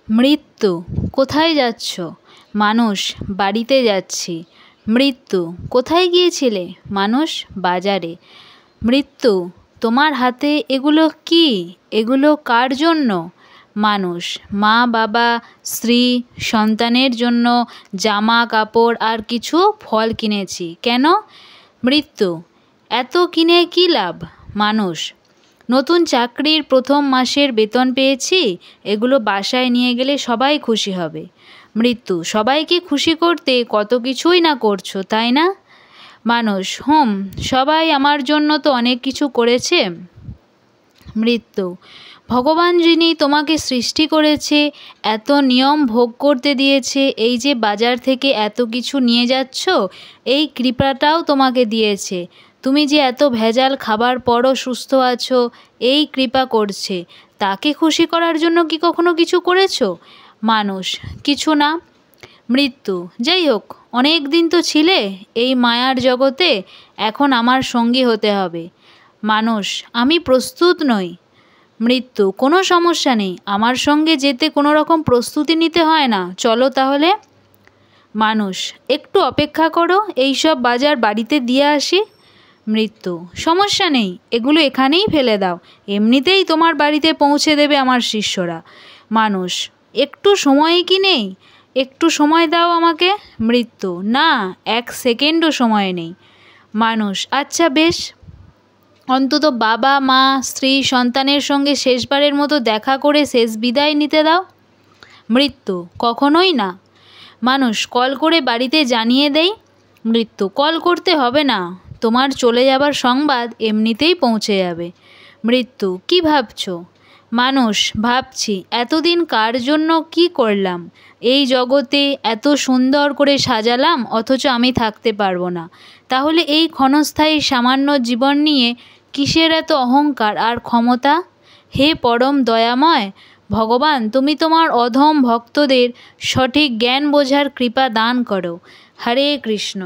মৃত্যু, কোথায় যাচ্ছ? মানুষ, বাড়িতে যাচ্ছি। মৃত্যু, কোথায় গিয়েছিলে? মানুষ, বাজারে। মৃত্যু, তোমার হাতে এগুলো কি? এগুলো কার জন্য? মানুষ, মা বাবা স্ত্রী সন্তানের জন্য জামা কাপড় আর কিছু ফল কিনেছি। কেন? মৃত্যু, এত কিনে কী লাভ? মানুষ, নতুন চাকরির প্রথম মাসের বেতন পেয়েছি, এগুলো বাসায় নিয়ে গেলে সবাই খুশি হবে। মৃত্যু, সবাইকে খুশি করতে কত কিছুই না করছো, তাই না? মানুষ, সবাই আমার জন্য তো অনেক কিছু করেছে। মৃত্যু, ভগবান যিনি তোমাকে সৃষ্টি করেছে, এত নিয়ম ভোগ করতে দিয়েছে, এই যে বাজার থেকে এত কিছু নিয়ে যাচ্ছ, এই কৃপাটাও তোমাকে দিয়েছে। তুমি যে এত ভেজাল খাবার পরও সুস্থ আছো, এই কৃপা করছে। তাকে খুশি করার জন্য কি কখনো কিছু করেছো? মানুষ, কিছু না। মৃত্যু, যাই হোক, অনেক দিন তো ছিলে এই মায়ার জগতে, এখন আমার সঙ্গী হতে হবে। মানুষ, আমি প্রস্তুত নই। মৃত্যু, কোনো সমস্যা নেই, আমার সঙ্গে যেতে কোনো রকম প্রস্তুতি নিতে হয় না, চলো তাহলে। মানুষ, একটু অপেক্ষা করো, এইসব বাজার বাড়িতে দিয়ে আসি। মৃত্যু, সমস্যা নেই, এগুলো এখানেই ফেলে দাও, এমনিতেই তোমার বাড়িতে পৌঁছে দেবে আমার শিষ্যরা। মানুষ, একটু সময় কি নেই? একটু সময় দাও আমাকে। মৃত্যু, না, 1 সেকেন্ডও সময় নেই। মানুষ, আচ্ছা বেশ, অন্তত বাবা মা স্ত্রী সন্তানের সঙ্গে শেষবারের মতো দেখা করে শেষ বিদায় নিতে দাও। মৃত্যু, কখনোই না। মানুষ, কল করে বাড়িতে জানিয়ে দেই। মৃত্যু, কল করতে হবে না, তোমার চলে যাবার সংবাদ এমনিতেই পৌঁছে যাবে। মৃত্যু, কি ভাবছো? মানুষ, ভাবছি এতদিন কার জন্য কি করলাম, এই জগতে এত সুন্দর করে সাজালাম, অথচ আমি থাকতে পারবো না। তাহলে এই ক্ষণস্থায়ী সামান্য জীবন নিয়ে কিসের এত অহংকার আর ক্ষমতা? হে পরম দয়াময় ভগবান, তুমি তোমার অধম ভক্তদের সঠিক জ্ঞান বোঝার কৃপা দান করো। হরে কৃষ্ণ।